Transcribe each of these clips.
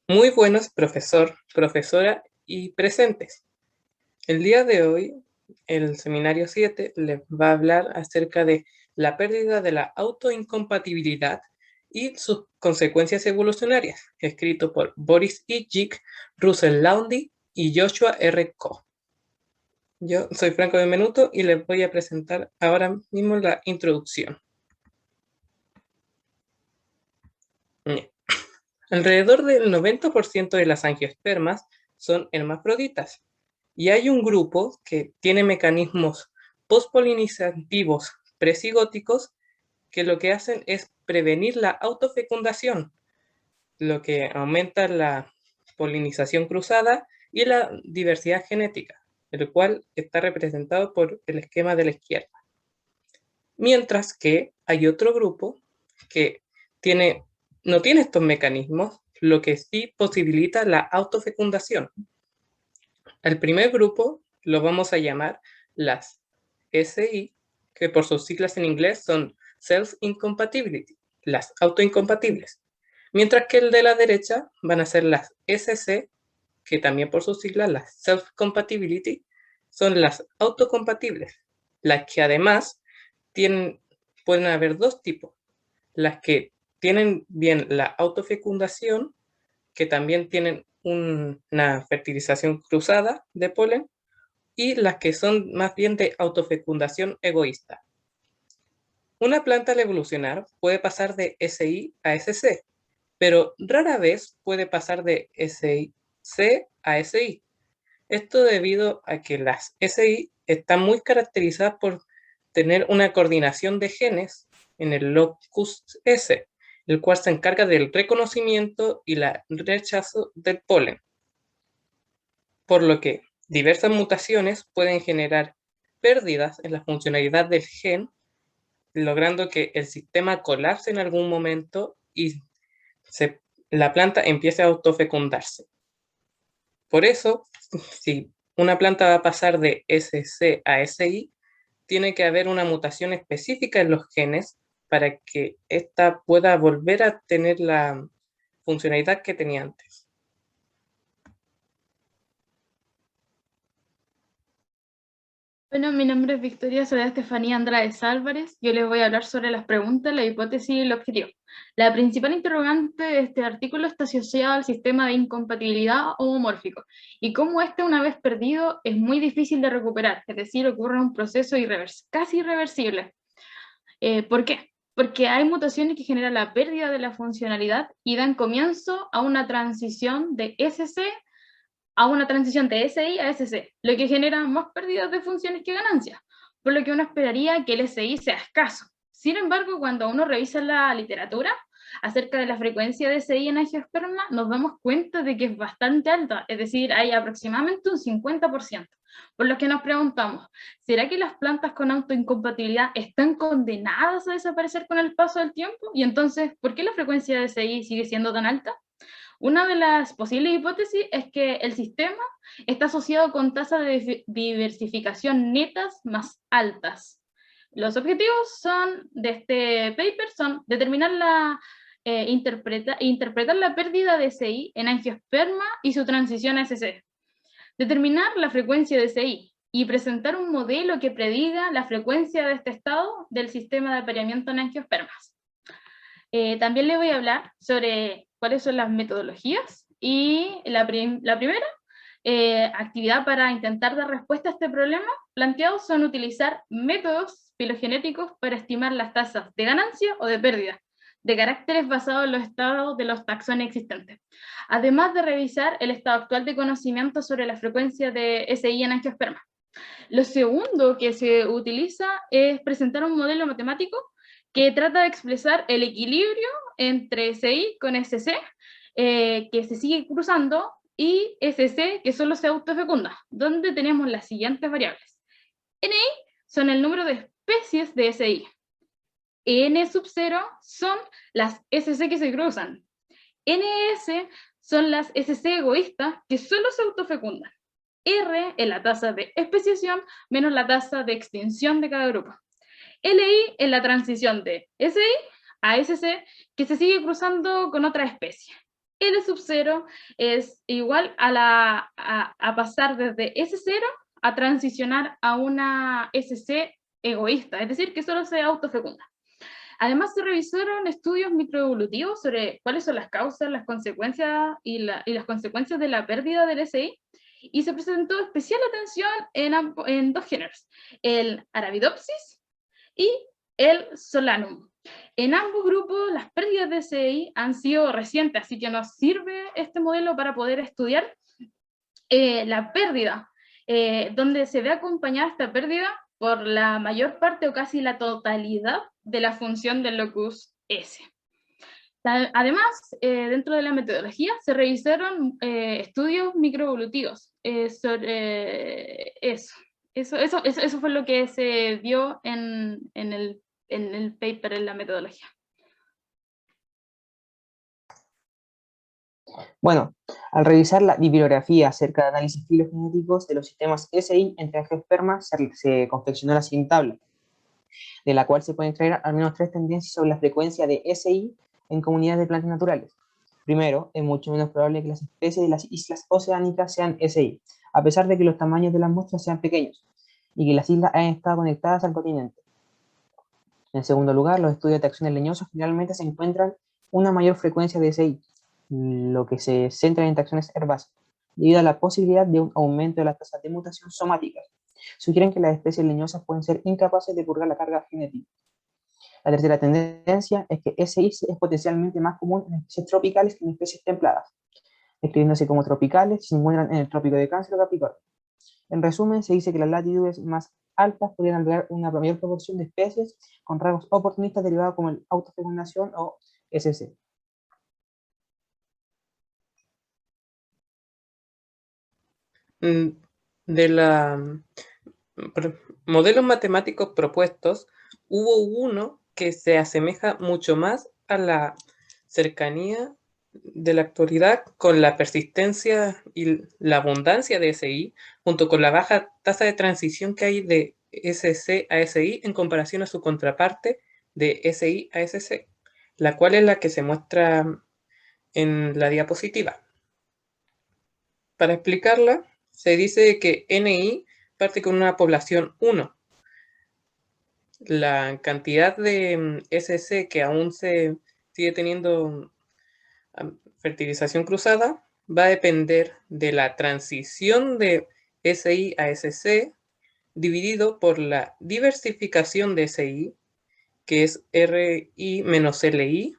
Muy buenos, profesor, profesora y presentes. El día de hoy, el seminario 7 les va a hablar acerca de la pérdida de la autoincompatibilidad y sus consecuencias evolucionarias, escrito por Boris Ijik, Russell Laundy y Joshua R. Coe. Yo soy Franco de Menuto y les voy a presentar ahora mismo la introducción. Bien. Alrededor del 90% de las angiospermas son hermafroditas y hay un grupo que tiene mecanismos postpolinizativos presigóticos que lo que hacen es prevenir la autofecundación, lo que aumenta la polinización cruzada y la diversidad genética, el cual está representado por el esquema de la izquierda. Mientras que hay otro grupo que tiene, no tiene estos mecanismos, lo que sí posibilita la autofecundación. Al primer grupo lo vamos a llamar las SI, que por sus siglas en inglés son Self-Incompatibility, las autoincompatibles. Mientras que el de la derecha van a ser las SC, que también por sus siglas, las Self-Compatibility, son las autocompatibles, las que además pueden haber dos tipos, las que tienen bien la autofecundación, que también tienen una fertilización cruzada de polen, y las que son más bien de autofecundación egoísta. Una planta al evolucionar puede pasar de SI a SC, pero rara vez puede pasar de SC a SI. Esto debido a que las SI están muy caracterizadas por tener una coordinación de genes en el locus S, el cual se encarga del reconocimiento y el rechazo del polen, por lo que diversas mutaciones pueden generar pérdidas en la funcionalidad del gen, logrando que el sistema colapse en algún momento y la planta empiece a autofecundarse. Por eso, si una planta va a pasar de SC a SI, tiene que haber una mutación específica en los genes para que ésta pueda volver a tener la funcionalidad que tenía antes. Bueno, mi nombre es Victoria Soledad Estefanía Andrades Álvarez. Yo les voy a hablar sobre las preguntas, la hipótesis y el objetivo. La principal interrogante de este artículo está asociada al sistema de incompatibilidad homomórfico y cómo este, una vez perdido, es muy difícil de recuperar, es decir, ocurre un proceso casi irreversible. ¿Por qué? Porque hay mutaciones que generan la pérdida de la funcionalidad y dan comienzo a una transición de SC a una transición de SI a SC, lo que genera más pérdidas de funciones que ganancias, por lo que uno esperaría que el SI sea escaso. Sin embargo, cuando uno revisa la literatura acerca de la frecuencia de SI en angiosperma, nos damos cuenta de que es bastante alta, es decir, hay aproximadamente un 50%. Por lo que nos preguntamos, ¿será que las plantas con autoincompatibilidad están condenadas a desaparecer con el paso del tiempo? Y entonces, ¿por qué la frecuencia de SI sigue siendo tan alta? Una de las posibles hipótesis es que el sistema está asociado con tasas de diversificación netas más altas. Los objetivos de este paper son determinar interpretar la pérdida de SI en angiosperma y su transición a SC, determinar la frecuencia de SI y presentar un modelo que prediga la frecuencia de este estado del sistema de apareamiento en angiospermas. También le voy a hablar sobre cuáles son las metodologías y la primera actividad para intentar dar respuesta a este problema planteado son utilizar métodos filogenéticos para estimar las tasas de ganancia o de pérdida de caracteres basados en los estados de los taxones existentes, además de revisar el estado actual de conocimiento sobre la frecuencia de SI en angiosperma. Lo segundo que se utiliza es presentar un modelo matemático que trata de expresar el equilibrio entre SI con SC, que se sigue cruzando, y SC, que solo se autofecunda, donde tenemos las siguientes variables. NI son el número de especies de SI. N sub 0 son las SC que se cruzan. NS son las SC egoístas que solo se autofecundan. R es la tasa de especiación menos la tasa de extinción de cada grupo. LI es la transición de SI a SC que se sigue cruzando con otra especie. L sub 0 es igual a pasar desde S0 a transicionar a una SC egoísta, es decir, que solo se autofecunda. Además, se revisaron estudios microevolutivos sobre cuáles son las causas, las consecuencias y las consecuencias de la pérdida del SI, y se presentó especial atención en dos géneros, el Arabidopsis y el Solanum. En ambos grupos, las pérdidas de SI han sido recientes, así que nos sirve este modelo para poder estudiar la pérdida, donde se ve acompañada esta pérdida por la mayor parte o casi la totalidad de la función del locus S. Además, dentro de la metodología se revisaron estudios microevolutivos sobre eso. Eso fue lo que se vio en el paper, en la metodología. Bueno, al revisar la bibliografía acerca de análisis filogenéticos de los sistemas SI entre angiospermas, se confeccionó la siguiente tabla, de la cual se pueden extraer al menos 3 tendencias sobre la frecuencia de SI en comunidades de plantas naturales. Primero, es mucho menos probable que las especies de las islas oceánicas sean SI, a pesar de que los tamaños de las muestras sean pequeños, y que las islas hayan estado conectadas al continente. En segundo lugar, los estudios de acciones leñosas generalmente se encuentran una mayor frecuencia de SI, lo que se centra en interacciones herbáceas, debido a la posibilidad de un aumento de las tasas de mutación somáticas. Sugieren que las especies leñosas pueden ser incapaces de purgar la carga genética. La tercera tendencia es que SI es potencialmente más común en especies tropicales que en especies templadas, describiéndose como tropicales, se encuentran en el trópico de Cáncer o Capricornio. En resumen, se dice que las latitudes más altas podrían albergar una mayor proporción de especies con rasgos oportunistas derivados como el autofecundación o SC. De los modelos matemáticos propuestos, hubo uno que se asemeja mucho más a la cercanía de la actualidad con la persistencia y la abundancia de SI, junto con la baja tasa de transición que hay de SC a SI en comparación a su contraparte de SI a SC, la cual es la que se muestra en la diapositiva. Para explicarla, se dice que NI parte con una población 1. La cantidad de SC que aún se sigue teniendo fertilización cruzada va a depender de la transición de SI a SC dividido por la diversificación de SI, que es RI menos LI,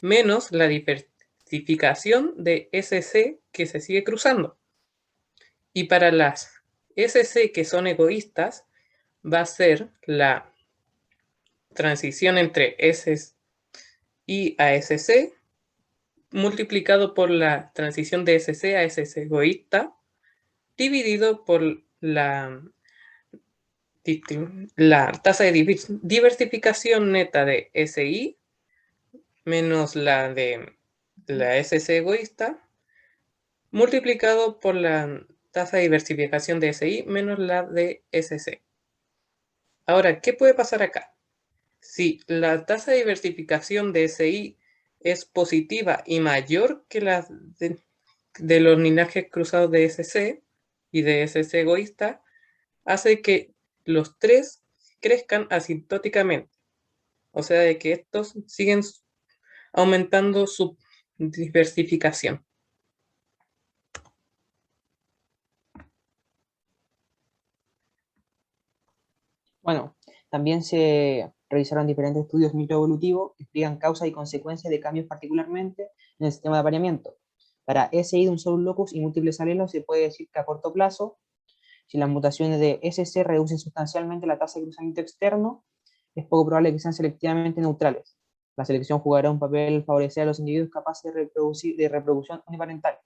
menos la diversificación de SC que se sigue cruzando. Y para las SC que son egoístas, va a ser la transición entre SI a SC multiplicado por la transición de SC a SC egoísta dividido por la tasa de diversificación neta de SI menos la de la SC egoísta multiplicado por la tasa de diversificación de SI menos la de SC. Ahora, ¿qué puede pasar acá? Si la tasa de diversificación de SI es positiva y mayor que la de los linajes cruzados de SC y de SC egoísta, hace que los tres crezcan asintóticamente. O sea, de que estos siguen aumentando su diversificación. Bueno, también se realizaron diferentes estudios microevolutivos que explican causas y consecuencias de cambios particularmente en el sistema de apareamiento. Para SI de un solo locus y múltiples alelos se puede decir que a corto plazo, si las mutaciones de SC reducen sustancialmente la tasa de cruzamiento externo, es poco probable que sean selectivamente neutrales. La selección jugará un papel favorecer a los individuos capaces de reproducción uniparental,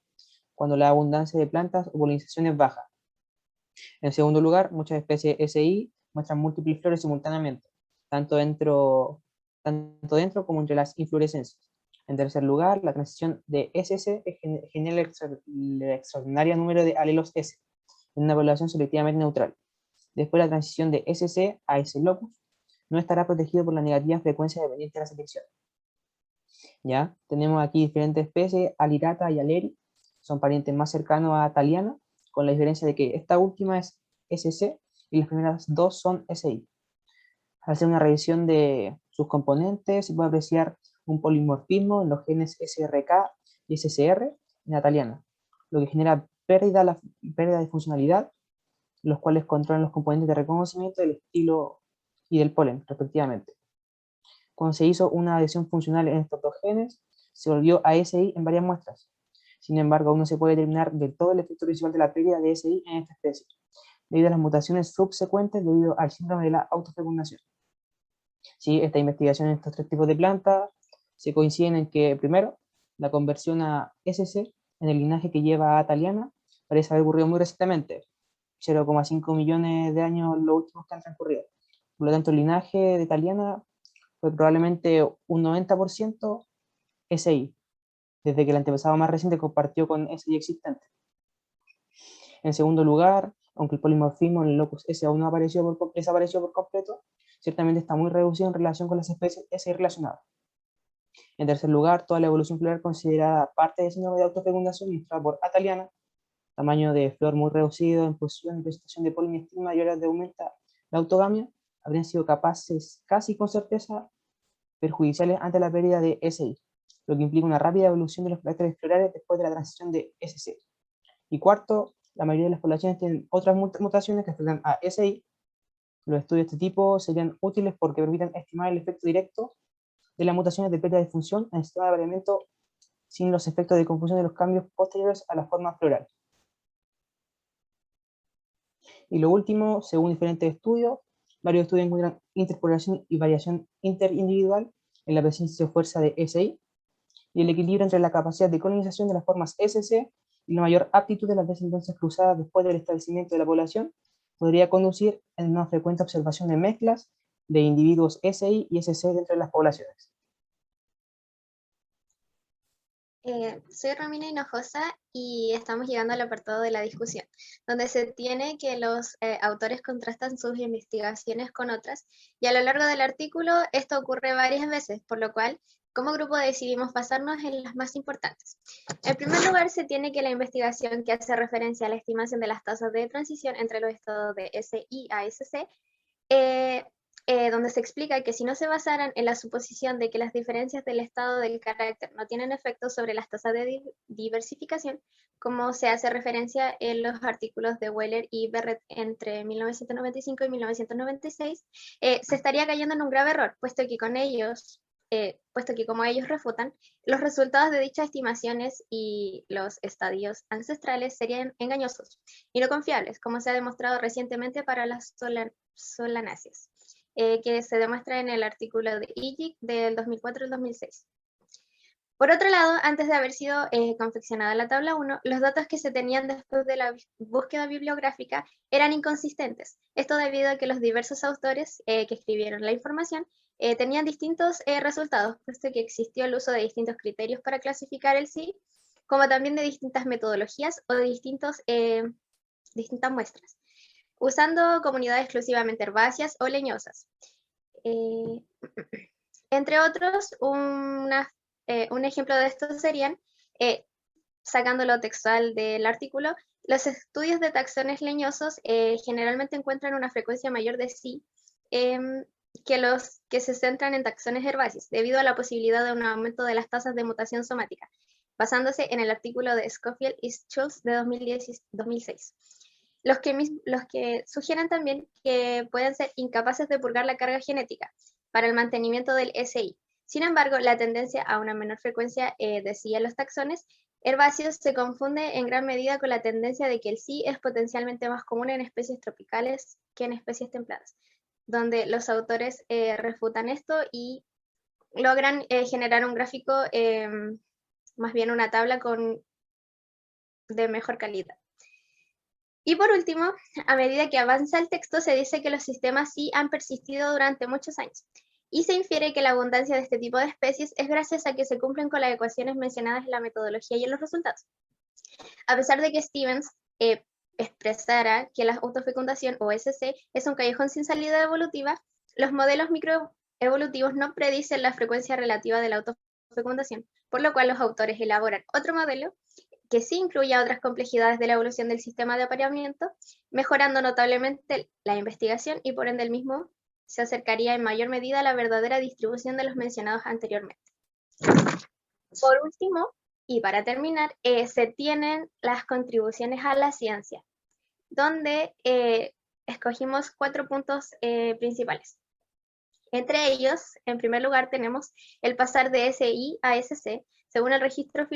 cuando la abundancia de plantas o polinización es baja. En segundo lugar, muchas especies SI muestran múltiples flores simultáneamente, tanto dentro como entre las inflorescencias. En tercer lugar, la transición de SC genera el extraordinario número de alelos S, en una población selectivamente neutral. Después, la transición de SC a S locus no estará protegido por la negativa frecuencia dependiente de la selección. ¿Ya? Tenemos aquí diferentes especies, Alirata y Aleri, son parientes más cercanos a Thaliana, con la diferencia de que esta última es SC y las primeras dos son SI. Al hacer una revisión de sus componentes, se puede apreciar un polimorfismo en los genes SRK y SCR en la Thaliana, lo que genera pérdida de funcionalidad, los cuales controlan los componentes de reconocimiento del estilo y del polen, respectivamente. Cuando se hizo una adhesión funcional en estos dos genes, se volvió a SI en varias muestras. Sin embargo, aún no se puede determinar del todo el efecto visual de la pérdida de SI en esta especie, debido a las mutaciones subsecuentes debido al síndrome de la autofecundación. Sí, esta investigación en estos tres tipos de plantas se coinciden en que, primero, la conversión a SC en el linaje que lleva a Thaliana parece haber ocurrido muy recientemente, 0,5 millones de años los últimos que han transcurrido. Por lo tanto, el linaje de Thaliana fue probablemente un 90% SI, desde que el antepasado más reciente compartió con SI existente. En segundo lugar, aunque el polimorfismo en el locus S aún no desapareció por completo, ciertamente está muy reducido en relación con las especies SI relacionadas. En tercer lugar, toda la evolución floral considerada parte del síndrome de autofecundación mostrada por Athaliana, tamaño de flor muy reducido, en posición de presentación de polen y estigma y horas de aumenta la autogamia, habrían sido capaces, casi con certeza, perjudiciales ante la pérdida de SI, lo que implica una rápida evolución de los caracteres florales después de la transición de SC. Y cuarto, la mayoría de las poblaciones tienen otras mutaciones que afectan a SI. Los estudios de este tipo serían útiles porque permiten estimar el efecto directo de las mutaciones de pérdida de función en el sistema de variamiento sin los efectos de confusión de los cambios posteriores a la forma floral. Y lo último, según diferentes estudios, varios estudios encuentran interpolación y variación interindividual en la presencia de fuerza de SI y el equilibrio entre la capacidad de colonización de las formas SC y la mayor aptitud de las descendencias cruzadas después del establecimiento de la población podría conducir a una frecuente observación de mezclas de individuos SI y SC dentro de las poblaciones. Soy Romina Hinojosa y estamos llegando al apartado de la discusión, donde se tiene que los autores contrastan sus investigaciones con otras, y a lo largo del artículo esto ocurre varias veces, por lo cual, como grupo decidimos basarnos en las más importantes. En primer lugar, se tiene que la investigación que hace referencia a la estimación de las tasas de transición entre los estados de SI a SC, donde se explica que si no se basaran en la suposición de que las diferencias del estado del carácter no tienen efecto sobre las tasas de diversificación, como se hace referencia en los artículos de Weller y Barrett entre 1995 y 1996, se estaría cayendo en un grave error, puesto que como ellos refutan, los resultados de dichas estimaciones y los estadios ancestrales serían engañosos y no confiables, como se ha demostrado recientemente para las solanáceas. Que se demuestra en el artículo de IGIC del 2004 al 2006. Por otro lado, antes de haber sido confeccionada la tabla 1, los datos que se tenían después de la búsqueda bibliográfica eran inconsistentes. Esto debido a que los diversos autores que escribieron la información tenían distintos resultados, puesto que existió el uso de distintos criterios para clasificar el SI, como también de distintas metodologías o de distintas muestras, usando comunidades exclusivamente herbáceas o leñosas. Entre otros, un ejemplo de esto serían, sacando lo textual del artículo, los estudios de taxones leñosos generalmente encuentran una frecuencia mayor de SI que los que se centran en taxones herbáceos, debido a la posibilidad de un aumento de las tasas de mutación somática, basándose en el artículo de Scofield y Schultz de 2006. Los que sugieren también que pueden ser incapaces de purgar la carga genética para el mantenimiento del SI. Sin embargo, la tendencia a una menor frecuencia de SI en los taxones herbáceos se confunde en gran medida con la tendencia de que el SI es potencialmente más común en especies tropicales que en especies templadas, donde los autores refutan esto y logran generar un gráfico, más bien una tabla de mejor calidad. Y por último, a medida que avanza el texto, se dice que los sistemas SI han persistido durante muchos años, y se infiere que la abundancia de este tipo de especies es gracias a que se cumplen con las ecuaciones mencionadas en la metodología y en los resultados. A pesar de que Stevens expresara que la autofecundación o SC es un callejón sin salida evolutiva, los modelos microevolutivos no predicen la frecuencia relativa de la autofecundación autofecundación, por lo cual los autores elaboran otro modelo que sí incluya otras complejidades de la evolución del sistema de apareamiento, mejorando notablemente la investigación y por ende el mismo se acercaría en mayor medida a la verdadera distribución de los mencionados anteriormente. Por último, y para terminar, se tienen las contribuciones a la ciencia, donde escogimos 4 puntos principales. Entre ellos, en primer lugar, tenemos el pasar de SI a SC. Según el registro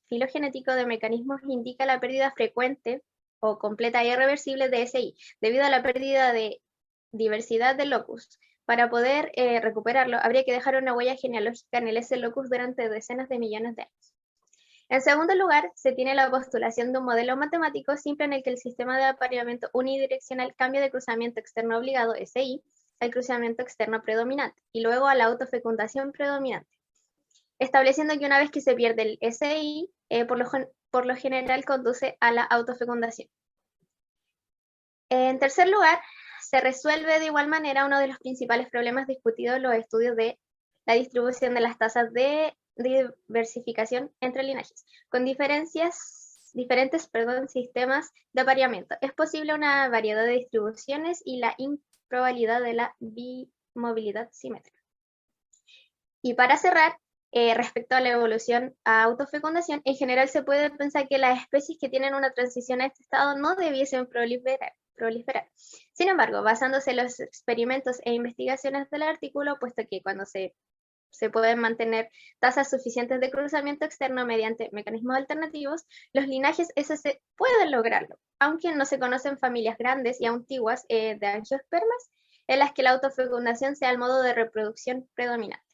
filogenético de mecanismos, indica la pérdida frecuente o completa e irreversible de SI, debido a la pérdida de diversidad de locus. Para poder recuperarlo, habría que dejar una huella genealógica en el S locus durante decenas de millones de años. En segundo lugar, se tiene la postulación de un modelo matemático simple en el que el sistema de apareamiento unidireccional cambia de cruzamiento externo obligado, SI, al cruzamiento externo predominante, y luego a la autofecundación predominante, estableciendo que una vez que se pierde el SI, por lo general conduce a la autofecundación. En tercer lugar, se resuelve de igual manera uno de los principales problemas discutidos en los estudios de la distribución de las tasas de diversificación entre linajes, con diferentes sistemas de apareamiento. Es posible una variedad de distribuciones y la improbabilidad de la bimovilidad simétrica. Y para cerrar, respecto a la evolución a autofecundación, en general se puede pensar que las especies que tienen una transición a este estado no debiesen proliferar. Sin embargo, basándose en los experimentos e investigaciones del artículo, puesto que cuando se pueden mantener tasas suficientes de cruzamiento externo mediante mecanismos alternativos, los linajes SC pueden lograrlo, aunque no se conocen familias grandes y antiguas de angiospermas en las que la autofecundación sea el modo de reproducción predominante.